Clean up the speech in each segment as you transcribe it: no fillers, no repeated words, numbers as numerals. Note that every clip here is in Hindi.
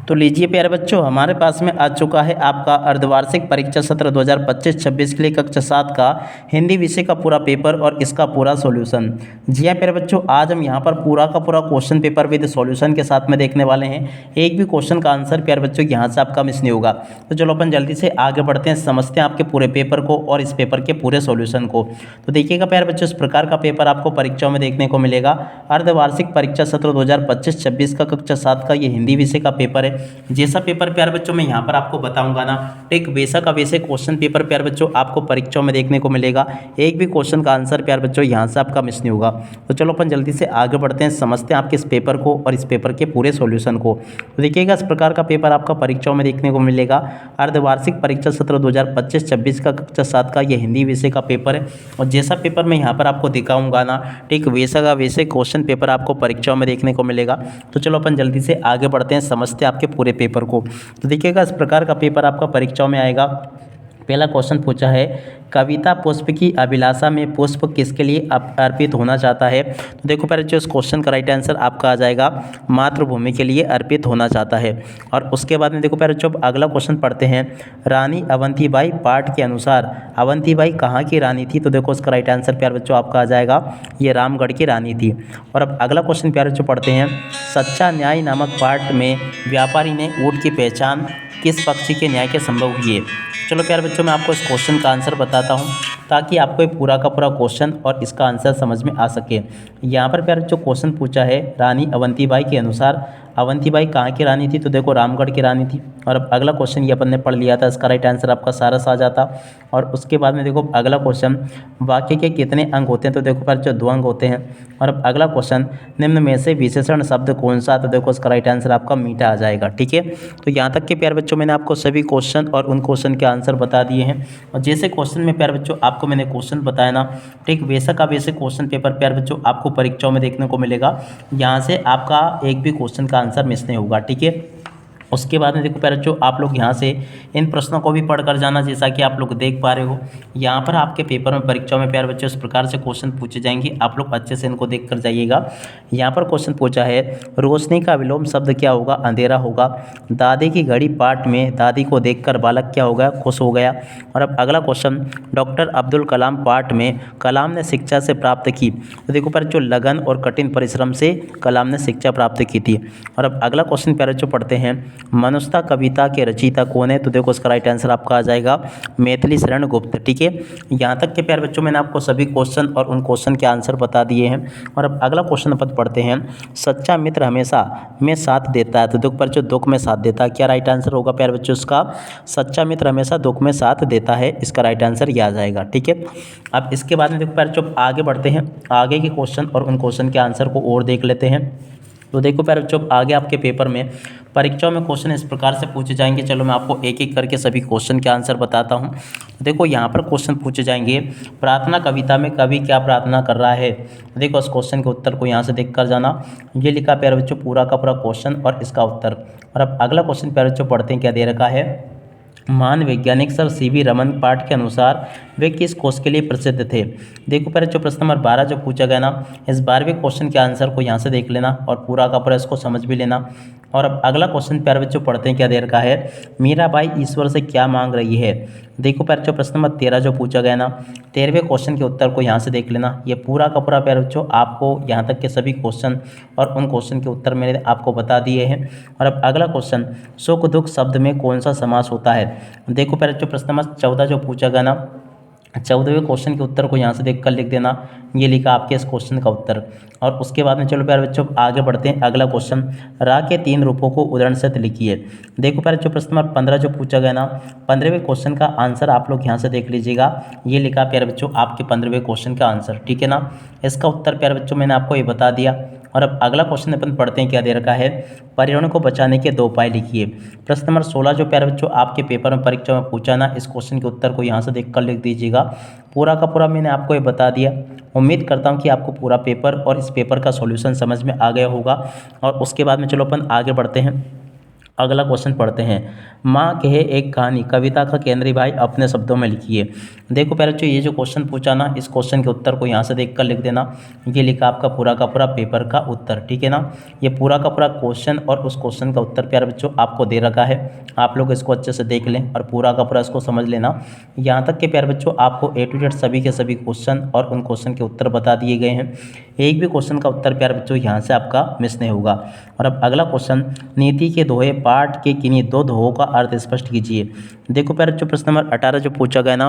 तो लीजिए प्यारे बच्चों, हमारे पास में आ चुका है आपका अर्धवार्षिक परीक्षा सत्र 2025-26 के लिए कक्षा 7 का हिंदी विषय का पूरा पेपर और इसका पूरा सॉल्यूशन। जी हाँ प्यारे बच्चों, आज हम यहाँ पर पूरा का पूरा क्वेश्चन पेपर विद सॉल्यूशन के साथ में देखने वाले हैं। एक भी क्वेश्चन का आंसर प्यारे बच्चों यहाँ से आपका मिस नहीं होगा। तो चलो अपन जल्दी से आगे बढ़ते हैं, समझते हैं आपके पूरे पेपर को और इस पेपर के पूरे सॉल्यूशन को। तो देखिएगा प्यारे बच्चों, इस प्रकार का पेपर आपको परीक्षाओं में देखने को मिलेगा। अर्धवार्षिक परीक्षा सत्र 2025-26 का कक्षा 7 का ये हिंदी विषय का पेपर है। जैसा पेपर प्यारे बच्चों मैं यहाँ पर आपको बताऊंगा ना, एक वैसा का वैसे क्वेश्चन पेपर प्यारे बच्चों आपको परीक्षाओं में देखने को मिलेगा। एक भी क्वेश्चन का आंसर प्यारे बच्चों यहाँ से आपका मिस नहीं होगा। तो चलो अपन जल्दी से आगे बढ़ते हैं, समझते हैं आपके इस पेपर को और इस पेपर के पूरे सॉल्यूशन को। तो देखिएगा, इस प्रकार का पेपर आपका परीक्षाओं में देखने को मिलेगा। अर्धवार्षिक परीक्षा सत्र 2025-26 का कक्षा 7 का ये हिंदी विषय का पेपर है। और जैसा पेपर मैं यहाँ पर आपको दिखाऊंगा ना, ठीक वैसा का वैसे क्वेश्चन पेपर आपको परीक्षाओं में देखने को मिलेगा। तो चलो अपन जल्दी से आगे बढ़ते हैं, समझते हैं आपके पूरे पेपर को। तो देखिएगा, इस प्रकार का पेपर आपका परीक्षाओं में आएगा। पहला क्वेश्चन पूछा है, कविता पुष्प की अभिलाषा में पुष्प किसके लिए अर्पित होना चाहता है। तो देखो पहले जो इस क्वेश्चन का राइट आंसर आपका आ जाएगा मातृभूमि के लिए अर्पित होना चाहता है। और उसके बाद में देखो पहले जो अगला क्वेश्चन पढ़ते हैं, रानी अवंतीबाई पाठ के अनुसार अवंतीबाई कहाँ की रानी थी। तो देखो उसका राइट आंसर प्यारे बच्चों आपका आ जाएगा, ये रामगढ़ की रानी थी। और अब अगला क्वेश्चन प्यारे बच्चों पढ़ते हैं, सच्चा न्याय नामक पाठ में व्यापारी ने ऊँट की पहचान किस पक्षी के न्याय के संभव हुई है। चलो प्यारे बच्चों, मैं आपको इस क्वेश्चन का आंसर बताता हूँ ताकि आपको ये पूरा का पूरा क्वेश्चन और इसका आंसर समझ में आ सके। यहाँ पर प्यारे बच्चों क्वेश्चन पूछा है, रानी अवंतीबाई के अनुसार अवंतीबाई कहाँ की रानी थी। तो देखो रामगढ़ की रानी थी। और अब अगला क्वेश्चन ये अपन ने पढ़ लिया था, इसका राइट आंसर आपका सारस आ जाता। और उसके बाद में देखो अगला क्वेश्चन, वाक्य के कितने अंग होते हैं। तो देखो प्यारे बच्चों 2 अंग होते हैं। और अब अगला क्वेश्चन, निम्न में से विशेषण शब्द कौन सा। तो देखो इसका राइट आंसर आपका मीठा आ जाएगा। ठीक है, तो यहाँ तक के प्यारे बच्चों मैंने आपको सभी क्वेश्चन और उन क्वेश्चन के आंसर बता दिए हैं। और जैसे क्वेश्चन में प्यारे बच्चों आपको मैंने क्वेश्चन बताया ना, ठीक वैसा का वैसे क्वेश्चन पेपर प्यारे बच्चों आपको परीक्षाओं में देखने को मिलेगा। यहाँ से आपका एक भी क्वेश्चन का आंसर मिस नहीं होगा। ठीक है, उसके बाद में देखो प्यारे बच्चों आप लोग यहाँ से इन प्रश्नों को भी पढ़ कर जाना, जैसा कि आप लोग देख पा रहे हो। यहाँ पर आपके पेपर में परीक्षाओं में प्यारे बच्चों इस प्रकार से क्वेश्चन पूछे जाएंगे, आप लोग अच्छे से इनको देख कर जाइएगा। यहाँ पर क्वेश्चन पूछा है, रोशनी का विलोम शब्द क्या होगा। अंधेरा होगा। दादी की घड़ी पाठ में दादी को देखकर बालक क्या हो गया, खुश हो गया। और अब अगला क्वेश्चन, डॉक्टर अब्दुल कलाम पाठ में कलाम ने शिक्षा से प्राप्त की। तो देखो प्यारे बच्चों लगन और कठिन परिश्रम से कलाम ने शिक्षा प्राप्त की थी। और अब अगला क्वेश्चन प्यारे बच्चों पढ़ते हैं, मनुष्यता कविता के रचयिता कौन है। तो देखो उसका राइट आंसर आपका आ जाएगा मैथिली शरण गुप्त। ठीक है, यहाँ तक के प्यारे बच्चों मैंने आपको सभी क्वेश्चन और उन क्वेश्चन के आंसर बता दिए हैं। और अब अगला क्वेश्चन अपन पढ़ते हैं, सच्चा मित्र हमेशा में साथ देता है। तो दुख पर जो दुख में साथ देता है, क्या राइट आंसर होगा प्यारे बच्चों उसका, सच्चा मित्र हमेशा दुख में साथ देता है। इसका राइट आंसर ये आ जाएगा। ठीक है, अब इसके बाद में देखो प्यारे बच्चों आगे बढ़ते हैं, आगे के क्वेश्चन और उन क्वेश्चन के आंसर को और देख लेते हैं। तो देखो प्यारे बच्चों आगे आपके पेपर में परीक्षाओं में क्वेश्चन इस प्रकार से पूछे जाएंगे। चलो मैं आपको एक एक करके सभी क्वेश्चन के आंसर बताता हूँ। देखो यहाँ पर क्वेश्चन पूछे जाएंगे, प्रार्थना कविता में कवि क्या प्रार्थना कर रहा है। देखो उस क्वेश्चन के उत्तर को यहाँ से देख कर जाना। ये लिखा प्यारे बच्चों पूरा का पूरा क्वेश्चन और इसका उत्तर। और अब अगला क्वेश्चन प्यारे बच्चों पढ़ते हैं, क्या दे रखा है, महान वैज्ञानिक सर सीवी रमन पाठ के अनुसार वे किस खोज के लिए प्रसिद्ध थे। देखो पहले जो प्रश्न नंबर 12 जो पूछा गया ना, इस 12वें क्वेश्चन के आंसर को यहाँ से देख लेना और पूरा का पूरा इसको समझ भी लेना। और अब अगला क्वेश्चन प्यारे बच्चों पढ़ते हैं, क्या दे रखा है, मीराबाई ईश्वर से क्या मांग रही है। देखो प्यारे बच्चों प्रश्न नंबर 13 जो पूछा गया ना, 13वें क्वेश्चन के उत्तर को यहाँ से देख लेना। ये पूरा का पूरा प्यारे बच्चों आपको यहाँ तक के सभी क्वेश्चन और उन क्वेश्चन के उत्तर मैंने आपको बता दिए हैं। और अब अगला क्वेश्चन, सुख दुख शब्द में कौन सा समास होता है। देखो प्यारे बच्चों प्रश्न नंबर 14 जो पूछा गया ना, 14वें क्वेश्चन के उत्तर को यहाँ से देखकर लिख देना। ये लिखा आपके इस क्वेश्चन का उत्तर। और उसके बाद में चलो प्यारे बच्चों आगे बढ़ते हैं, अगला क्वेश्चन, रा के 3 रूपों को उदाहरण सहित लिखिए। देखो प्यारे बच्चों प्रश्न नंबर 15 जो पूछा गया ना, 15वें क्वेश्चन का आंसर आप लोग यहाँ से देख लीजिएगा। ये लिखा प्यारे बच्चों आपके 15वें क्वेश्चन का आंसर। ठीक है ना, इसका उत्तर प्यारे बच्चों मैंने आपको ये बता दिया। और अब अगला क्वेश्चन अपन पढ़ते हैं, क्या दे रखा है, पर्यावरण को बचाने के 2 उपाय लिखिए। प्रश्न नंबर 16 जो प्यारे बच्चों आपके पेपर में परीक्षा में पूछा ना, इस क्वेश्चन के उत्तर को यहाँ से देखकर लिख दीजिएगा। पूरा का पूरा मैंने आपको ये बता दिया। उम्मीद करता हूँ कि आपको पूरा पेपर और इस पेपर का सॉल्यूशन समझ में आ गया होगा। और उसके बाद में चलो अपन आगे बढ़ते हैं। अगला क्वेश्चन पढ़ते हैं। माँ कहे एक कहानी कविता का केंद्रीय भाई अपने शब्दों में लिखिए। देखो प्यारे बच्चों, ये जो क्वेश्चन पूछा ना, इस क्वेश्चन के उत्तर को यहाँ से देखकर लिख देना। ये लिखा आपका पूरा का पूरा पेपर का उत्तर, ठीक है ना। ये पूरा का पूरा क्वेश्चन और उस क्वेश्चन का उत्तर प्यारे बच्चों आपको दे रखा है। आप लोग इसको अच्छे से देख लें और पूरा का पूरा इसको समझ लेना। यहाँ तक कि प्यारे बच्चों आपको A to Z सभी के सभी क्वेश्चन और उन क्वेश्चन के उत्तर बता दिए गए हैं। एक भी क्वेश्चन का उत्तर प्यारे बच्चों यहाँ से आपका मिस नहीं होगा। और अब अगला क्वेश्चन, नीति के दोहे पाठ के किन्हीं दो दोहों का अर्थ स्पष्ट कीजिए। देखो प्यारे बच्चों, प्रश्न नंबर 18 जो पूछा गया ना,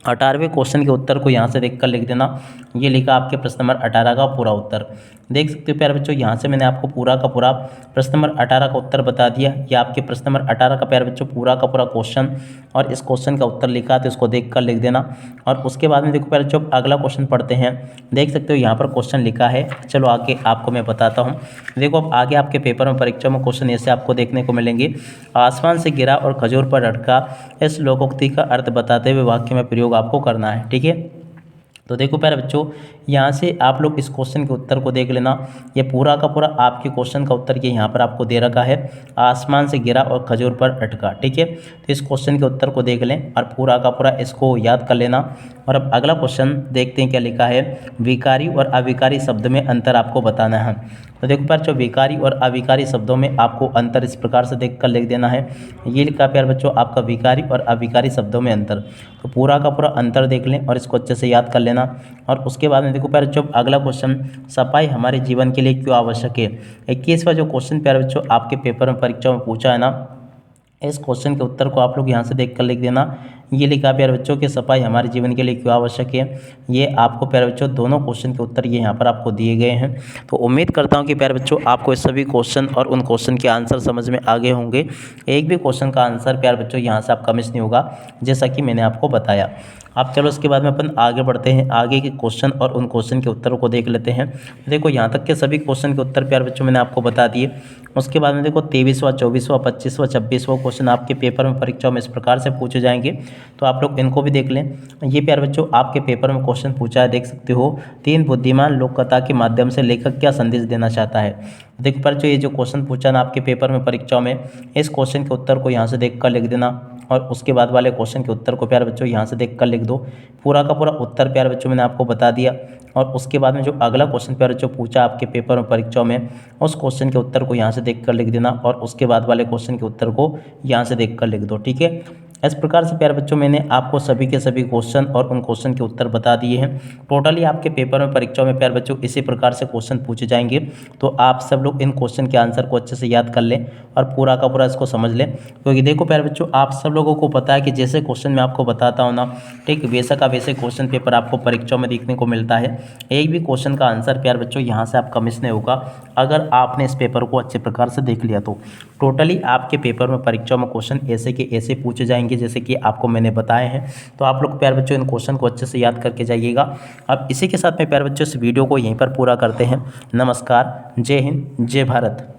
18वें क्वेश्चन के उत्तर को यहाँ से देखकर लिख देना। ये लिखा आपके प्रश्न नंबर 18 का पूरा उत्तर। देख सकते हो प्यारे बच्चों, यहाँ से मैंने आपको पूरा का पूरा प्रश्न नंबर 18 का उत्तर बता दिया। ये आपके प्रश्न नंबर 18 का प्यारे बच्चों पूरा का पूरा क्वेश्चन और इस क्वेश्चन का उत्तर लिखा, तो इसको देख कर लिख देना। और उसके बाद में देखो प्यारे बच्चों अगला क्वेश्चन पढ़ते हैं। देख सकते हो यहाँ पर क्वेश्चन लिखा है, चलो आगे आपको मैं बताता हूँ। देखो अब आगे आपके पेपर में परीक्षा में क्वेश्चन ऐसे आपको देखने को मिलेंगे। आसमान से गिरा और खजूर पर लटका, इस लोकोक्ति का अर्थ बताते हुए वाक्य में प्रयोग आपको करना है, ठीक है। तो देखो प्यारे बच्चों, यहाँ से आप लोग इस क्वेश्चन के उत्तर को देख लेना। ये पूरा का पूरा आपके क्वेश्चन का उत्तर ये यहाँ पर आपको दे रखा है, आसमान से गिरा और खजूर पर अटका, ठीक है। तो इस क्वेश्चन के उत्तर को देख लें और पूरा का पूरा इसको याद कर लेना। और अब अगला क्वेश्चन देखते हैं क्या लिखा है। विकारी और अविकारी शब्द में अंतर आपको बताना है। तो देखो प्यार बच्चों, विकारी और अविकारी शब्दों में आपको अंतर इस प्रकार से देखकर लिख देना है। ये लिखा प्यार बच्चों आपका विकारी और अविकारी शब्दों में अंतर। तो पूरा का पूरा अंतर देख लें और इसको अच्छे से याद कर लेना। और उसके बाद में देखो प्यार बच्चों अगला क्वेश्चन, सफाई हमारे जीवन के लिए क्यों आवश्यक है। 21वां जो क्वेश्चन प्यार बच्चों आपके पेपर में परीक्षा में पूछा है ना, इस क्वेश्चन के उत्तर को आप लोग यहाँ से देख कर लिख देना। ये लिखा प्यारे बच्चों कि सफाई हमारे जीवन के लिए क्यों आवश्यक है। ये आपको प्यारे बच्चों दोनों क्वेश्चन के उत्तर ये यहाँ पर आपको दिए गए हैं। तो उम्मीद करता हूँ कि प्यारे बच्चों आपको इस सभी क्वेश्चन और उन क्वेश्चन के आंसर समझ में आगे होंगे। एक भी क्वेश्चन का आंसर प्यारे बच्चों यहाँ से आपका मिस नहीं होगा, जैसा कि मैंने आपको बताया। अब चलो इसके बाद में अपन आगे बढ़ते हैं, आगे के क्वेश्चन और उन क्वेश्चन के उत्तरों को देख लेते हैं। देखो यहाँ तक के सभी क्वेश्चन के उत्तर प्यारे बच्चों मैंने आपको बता दिए। उसके बाद में देखो 23वां 24वां 25वां 26वां क्वेश्चन आपके पेपर में परीक्षा में इस प्रकार से पूछे जाएंगे, तो आप लोग इनको भी देख लें। ये प्यारे बच्चों आपके पेपर में क्वेश्चन पूछा है, देख सकते हो। 3 बुद्धिमान लोक कथा के माध्यम से लेखक क्या संदेश देना चाहता है। देखो प्यारे बच्चों ये जो क्वेश्चन पूछा ना आपके पेपर में परीक्षा में, इस क्वेश्चन के उत्तर को यहाँ से देख कर लिख देना। और उसके बाद वाले क्वेश्चन के उत्तर को प्यारे बच्चों यहाँ से देख कर लिख दो। पूरा का पूरा उत्तर प्यारे बच्चों मैंने आपको बता दिया। और उसके बाद में जो अगला क्वेश्चन प्यारे बच्चों पूछा आपके पेपर में परीक्षा में, उस क्वेश्चन के उत्तर को यहाँ से देख कर लिख देना। और उसके बाद वाले क्वेश्चन के उत्तर को यहाँ से देख कर लिख दो, ठीक है। इस प्रकार से प्यारे बच्चों मैंने आपको सभी के सभी क्वेश्चन और उन क्वेश्चन के उत्तर बता दिए हैं। टोटली आपके पेपर में परीक्षा में प्यारे बच्चों इसी प्रकार से क्वेश्चन पूछे जाएंगे। तो आप सब लोग इन क्वेश्चन के आंसर को अच्छे से याद कर लें और पूरा का पूरा इसको समझ लें, क्योंकि देखो प्यारे बच्चों आप सब लोगों को पता है कि जैसे क्वेश्चन मैं आपको बताता हूँ ना, ठीक वैसा का वैसे क्वेश्चन पेपर आपको परीक्षा में देखने को मिलता है। एक भी क्वेश्चन का आंसर प्यारे बच्चों यहाँ से आपका मिस नहीं होगा, अगर आपने इस पेपर को अच्छे प्रकार से देख लिया तो। टोटली आपके पेपर में परीक्षा में क्वेश्चन ऐसे के ऐसे पूछे जाएंगे जैसे कि आपको मैंने बताए हैं। तो आप लोग प्यारे बच्चों इन क्वेश्चन को अच्छे से याद करके जाइएगा। अब इसी के साथ में प्यारे बच्चों इस वीडियो को यहीं पर पूरा करते हैं। नमस्कार, जय हिंद, जय भारत।